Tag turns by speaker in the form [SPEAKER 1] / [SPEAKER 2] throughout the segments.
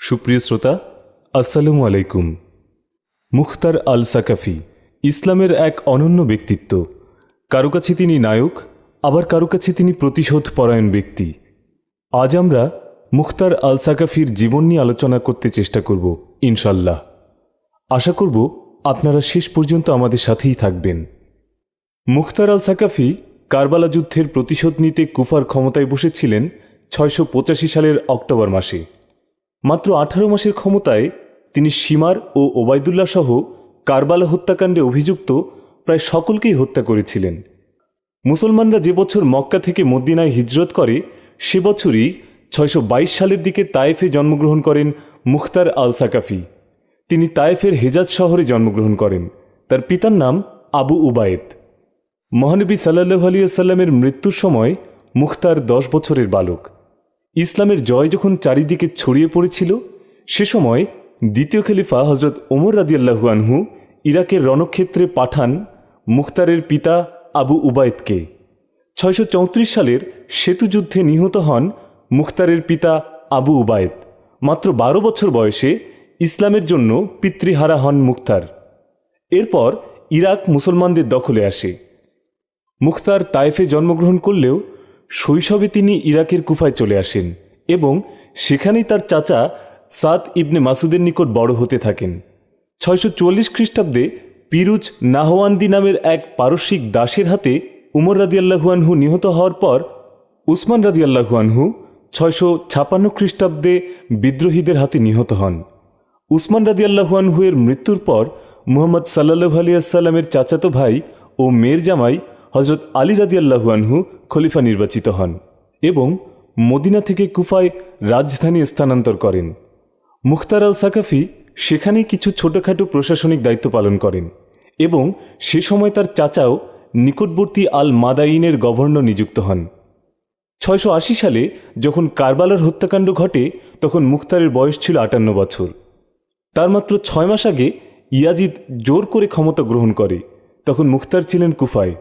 [SPEAKER 1] সুপ্রিয় শ্রোতা, আসসালামু আলাইকুম। মুখতার আল সাকাফি ইসলামের এক অনন্য ব্যক্তিত্ব। কারো কাছে তিনি নায়ক, আবার কারো কাছে তিনি প্রতিশোধ পরায়ণ ব্যক্তি। আজ আমরা মুখতার আল সাকাফির জীবন নিয়ে আলোচনা করতে চেষ্টা করব ইনশাল্লাহ। আশা করব আপনারা শেষ পর্যন্ত আমাদের সাথেই থাকবেন। মুখতার আল সাকাফি কারবালা যুদ্ধের প্রতিশোধ নিতে কুফার ক্ষমতায় বসেছিলেন 685 সালের অক্টোবর মাসে। মাত্র 18 মাসের ক্ষমতায় তিনি শিমার ও ওবায়দুল্লাহ সহ কারবালা হত্যাকাণ্ডে অভিযুক্ত প্রায় সকলকেই হত্যা করেছিলেন। মুসলমানরা যে বছর মক্কা থেকে মদিনায় হিজরত করে সে বছরই 622 সালের দিকে তায়েফে জন্মগ্রহণ করেন মুখতার আল সাকাফি। তিনি তায়েফের হেজাজ শহরে জন্মগ্রহণ করেন। তার পিতার নাম আবু উবায়েদ। মহানবী সাল্লাল্লাহু আলাইহি ওয়াসাল্লামের মৃত্যুর সময় মুখতার 10 বছরের বালক। ইসলামের জয় যখন চারিদিকে ছড়িয়ে পড়েছিল সে সময় দ্বিতীয় খলিফা হজরত ওমর রাদিয়াল্লাহু আনহু ইরাকের রণক্ষেত্রে পাঠান মুখতারের পিতা আবু উবায়েদকে। 634 সালের সেতু যুদ্ধে নিহত হন মুখতারের পিতা আবু উবায়েদ। মাত্র 12 বছর বয়সে ইসলামের জন্য পিতৃহারা হন মুখতার। এরপর ইরাক মুসলমানদের দখলে আসে। মুখতার তায়েফে জন্মগ্রহণ করলেও শৈশবে তিনি ইরাকের কুফায় চলে আসেন এবং সেখানেই তার চাচা সাদ ইবনে মাসুদের নিকট বড় হতে থাকেন। 644 খ্রিস্টাব্দে পিরুজ নাহওয়ান্দি নামের এক পারস্যিক দাসের হাতে উমর রাদিয়াল্লাহু আনহু নিহত হওয়ার পর উসমান রাদিয়াল্লাহু আনহু 656 খ্রিস্টাব্দে বিদ্রোহীদের হাতে নিহত হন। উসমান রাদিয়াল্লাহু আনহু এর মৃত্যুর পর মুহাম্মদ সাল্লাল্লাহু আলাইহি ওয়াসাল্লামের চাচাতো ভাই ও মেয়ের জামাই হজরত আলী রাদিয়াল্লাহু আনহু খলিফা নির্বাচিত হন এবং মদিনা থেকে কুফায় রাজধানী স্থানান্তর করেন। মুখতার আল সাকাফি সেখানেই কিছু ছোটখাটো প্রশাসনিক দায়িত্ব পালন করেন এবং সে সময় তার চাচাও নিকটবর্তী আল মাদাইনের গভর্নর নিযুক্ত হন। 680 সালে যখন কারবালার হত্যাকাণ্ড ঘটে তখন মুখতারের বয়স ছিল 58 বছর। তার মাত্র 6 মাস আগে ইয়াজিদ জোর করে ক্ষমতা গ্রহণ করে। তখন মুখতার ছিলেন কুফায়।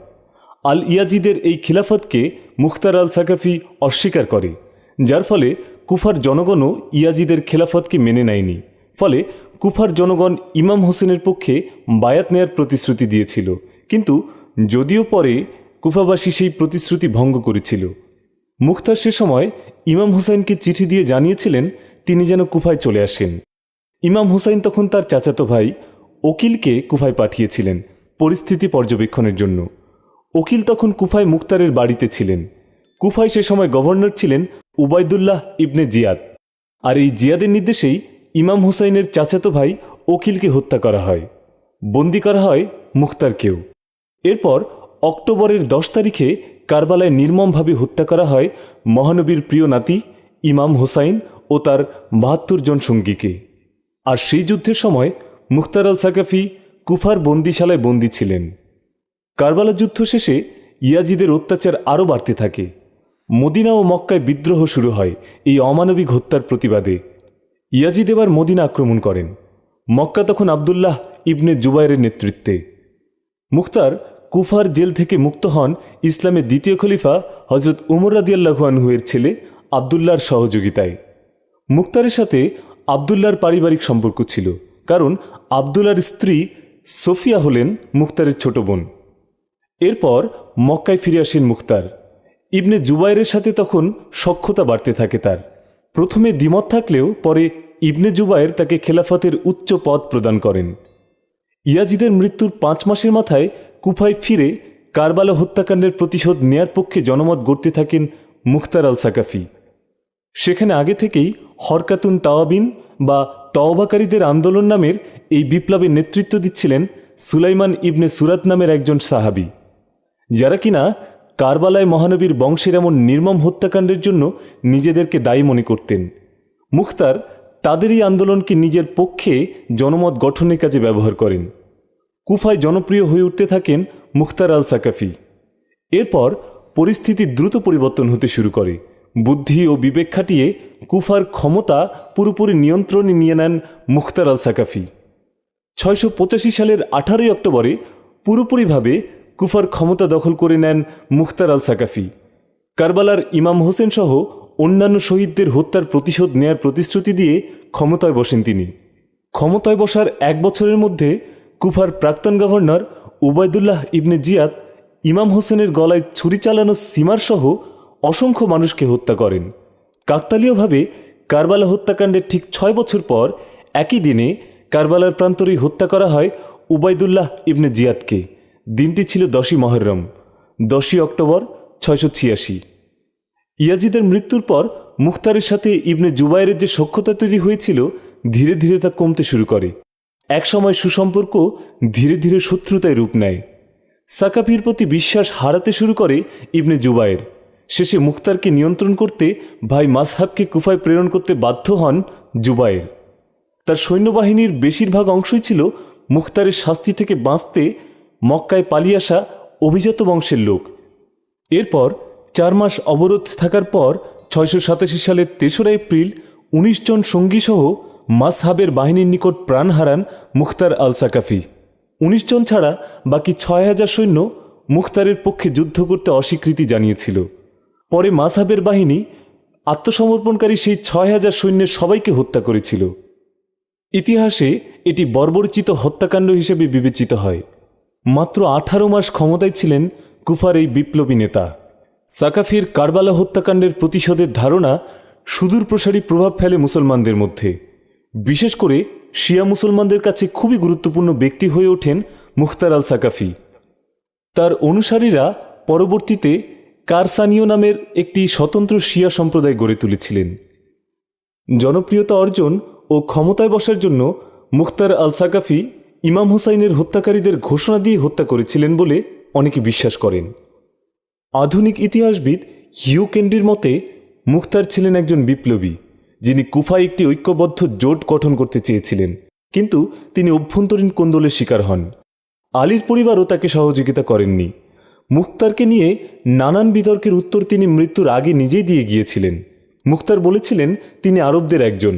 [SPEAKER 1] আল ইয়াজিদের এই খিলাফতকে মুখতার আল সাকাফি অস্বীকার করে, যার ফলে কুফার জনগণও ইয়াজিদের খেলাফতকে মেনে নেয়নি। ফলে কুফার জনগণ ইমাম হোসেনের পক্ষে বায়াত নেয়ার প্রতিশ্রুতি দিয়েছিল, কিন্তু যদিও পরে কুফাবাসী সেই প্রতিশ্রুতি ভঙ্গ করেছিল। মুখতার সে সময় ইমাম হুসাইনকে চিঠি দিয়ে জানিয়েছিলেন তিনি যেন কুফায় চলে আসেন। ইমাম হুসাইন তখন তার চাচাতো ভাই ওকিলকে কুফায় পাঠিয়েছিলেন পরিস্থিতি পর্যবেক্ষণের জন্য। ওকিল তখন কুফায় মুখতারের বাড়িতে ছিলেন। কুফায় সে সময় গভর্নর ছিলেন উবায়দুল্লাহ ইবনে জিয়াদ, আর এই জিয়াদের নির্দেশেই ইমাম হুসাইনের চাচাতো ভাই ওকিলকে হত্যা করা হয়। বন্দি করা হয় মুখতারকেও। এরপর অক্টোবরের 10 তারিখে কারবালায় নির্মমভাবে হত্যা করা হয় মহানবীর প্রিয় নাতি ইমাম হুসাইন ও তার 72 জন সঙ্গীকে। আর সেই যুদ্ধের সময় মুখতার আল সাকাফি কুফার বন্দিশালায় বন্দী ছিলেন। কারবালা যুদ্ধ শেষে ইয়াজিদের অত্যাচার আরও বাড়তে থাকে। মদিনা ও মক্কায় বিদ্রোহ শুরু হয় এই অমানবিক হত্যার প্রতিবাদে। ইয়াজিদ এবার মদিনা আক্রমণ করেন। মক্কা তখন আবদুল্লাহ ইবনে জুবায়েরের নেতৃত্বে। মুখতার কুফার জেল থেকে মুক্ত হন ইসলামের দ্বিতীয় খলিফা হজরত উমর রাদিয়াল্লাহু আনহু এর ছেলে আবদুল্লাহর সহযোগিতায়। মুখতারের সাথে আবদুল্লাহর পারিবারিক সম্পর্ক ছিল, কারণ আবদুল্লাহর স্ত্রী সোফিয়া হলেন মুখতারের ছোট বোন। এরপর মক্কায় ফিরে আসেন মুখতার। ইবনে জুবায়েরের সাথে তখন সখ্যতা বাড়তে থাকে তার। প্রথমে দ্বিমত থাকলেও পরে ইবনে জুবায়ের তাকে খেলাফতের উচ্চ পদ প্রদান করেন। ইয়াজিদের মৃত্যুর 5 মাসের মাথায় কুফায় ফিরে কারবালা হত্যাকাণ্ডের প্রতিশোধ নেয়ার পক্ষে জনমত গড়তে থাকেন মুখতার আল সাকাফি। সেখানে আগে থেকেই হরকাতুন তাওয়াবিন বা তওবাকারীদের আন্দোলন নামের এই বিপ্লবের নেতৃত্ব দিচ্ছিলেন সুলাইমান ইবনে সুরাত নামের একজন সাহাবী, যারা কিনা কারবালায় মহানবীর বংশের এমন নির্মম হত্যাকাণ্ডের জন্য নিজেদেরকে দায়ী মনে করতেন। মুখতার তাদের এই আন্দোলনকে নিজের পক্ষে জনমত গঠনের কাজে ব্যবহার করেন। কুফায় জনপ্রিয় হয়ে উঠতে থাকেন মুখতার আল সাকাফি। এরপর পরিস্থিতি দ্রুত পরিবর্তন হতে শুরু করে। বুদ্ধি ও বিবেক খাটিয়ে কুফার ক্ষমতা পুরোপুরি নিয়ন্ত্রণে নিয়ে নেন মুখতার আল সাকাফি। 685 সালের 18 অক্টোবরে পুরোপুরিভাবে কুফার ক্ষমতা দখল করে নেন মুখতার আল সাকাফি। কারবালার ইমাম হোসেন সহ অন্যান্য শহীদদের হত্যার প্রতিশোধ নেয়ার প্রতিশ্রুতি দিয়ে ক্ষমতায় বসেন তিনি। ক্ষমতায় বসার 1 বছরের মধ্যে কুফার প্রাক্তন গভর্নর উবাইদুল্লাহ ইবনে জিয়াদ ইমাম হোসেনের গলায় ছুরি চালানো সীমার সহ অসংখ্য মানুষকে হত্যা করেন। কাকতালীয়ভাবে কারবালা হত্যাকাণ্ডের ঠিক 6 বছর পর একই দিনে কারবালার প্রান্তরেই হত্যা করা হয় উবাইদুল্লাহ ইবনে জিয়াদকে। দিনটি ছিল 10ই মহররম, 10ই অক্টোবর 686। ইয়াজিদের মৃত্যুর পর মুখতারের সাথে ইবনে জুবাইরের যে সখ্যতা তৈরি হয়েছিল ধীরে ধীরে তা কমতে শুরু করে। একসময় সুসম্পর্ক ধীরে ধীরে শত্রুতায় রূপ নেয়। সাকাফির প্রতি বিশ্বাস হারাতে শুরু করে ইবনে জুবাইর। শেষে মুখতারকে নিয়ন্ত্রণ করতে ভাই মাসহাবকে কুফায় প্রেরণ করতে বাধ্য হন জুবাইর। তার সৈন্যবাহিনীর বেশিরভাগ অংশই ছিল মুখতারের শাস্তি থেকে বাঁচতে মক্কায় পালিয়ে আসা অভিজাত বংশের লোক। এরপর 4 মাস অবরোধ থাকার পর 687 সালের 3রা এপ্রিল 19 জন সঙ্গীসহ মাসহাবের বাহিনীর নিকট প্রাণ হারান মুখতার আল সাকাফি। 19 জন ছাড়া বাকি 6000 সৈন্য মুখতারের পক্ষে যুদ্ধ করতে অস্বীকৃতি জানিয়েছিল। পরে মাসহাবের বাহিনী আত্মসমর্পণকারী সেই 6000 সৈন্যের সবাইকে হত্যা করেছিল। ইতিহাসে এটি বর্বরচিত হত্যাকাণ্ড হিসেবে বিবেচিত হয়। মাত্র 18 মাস ক্ষমতায় ছিলেন কুফার এই বিপ্লবী নেতা। সাকাফির কারবালা হত্যাকাণ্ডের প্রতিশোধের ধারণা সুদূরপ্রসারী প্রভাব ফেলে মুসলমানদের মধ্যে। বিশেষ করে শিয়া মুসলমানদের কাছে খুবই গুরুত্বপূর্ণ ব্যক্তি হয়ে ওঠেন মুখতার আল সাকাফি। তার অনুসারীরা পরবর্তীতে কারসানীয় নামের একটি স্বতন্ত্র শিয়া সম্প্রদায় গড়ে তুলেছিলেন। জনপ্রিয়তা অর্জন ও ক্ষমতায় বসার জন্য মুখতার আল সাকাফি ইমাম হুসাইনের হত্যাকারীদের ঘোষণা দিয়ে হত্যা করেছিলেন বলে অনেকে বিশ্বাস করেন। আধুনিক ইতিহাসবিদ হিউ কেন্ডির মতে মুখতার ছিলেন একজন বিপ্লবী, যিনি কুফায় একটি ঐক্যবদ্ধ জোট গঠন করতে চেয়েছিলেন, কিন্তু তিনি অভ্যন্তরীণ কোন্দলের শিকার হন। আলীর পরিবারও তাকে সহযোগিতা করেননি। মুখতারকে নিয়ে নানান বিতর্কের উত্তর তিনি মৃত্যুর আগে নিজেই দিয়ে গিয়েছিলেন। মুখতার বলেছিলেন তিনি আরবদের একজন।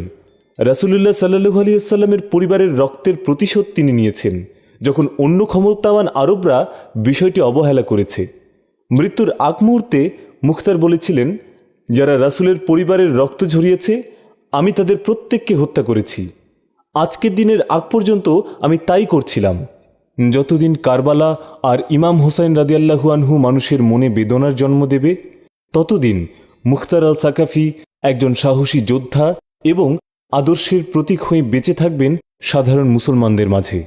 [SPEAKER 1] রাসূলুল্লাহ সাল্লাল্লাহু আলাইহি ওয়াসাল্লামের পরিবারের রক্তের প্রতিশোধ তিনি নিয়েছেন, যখন অন্য ক্ষমতাবান আরবরা বিষয়টি অবহেলা করেছে। মৃত্যুর আগ মুহূর্তে মুখতার বলেছিলেন, যারা রাসূলের পরিবারের রক্ত ঝরিয়েছে আমি তাদের প্রত্যেককে হত্যা করেছি। আজকের দিনের আগ পর্যন্ত আমি তাই করছিলাম। যতদিন কারবালা আর ইমাম হোসাইন রাদিয়াল্লাহু আনহু মানুষের মনে বেদনার জন্ম দেবে, ততদিন মুখতার আল সাকাফি একজন সাহসী যোদ্ধা এবং আদর্শের প্রতীক হয়ে বেঁচে থাকবেন সাধারণ মুসলমানদের মাঝে।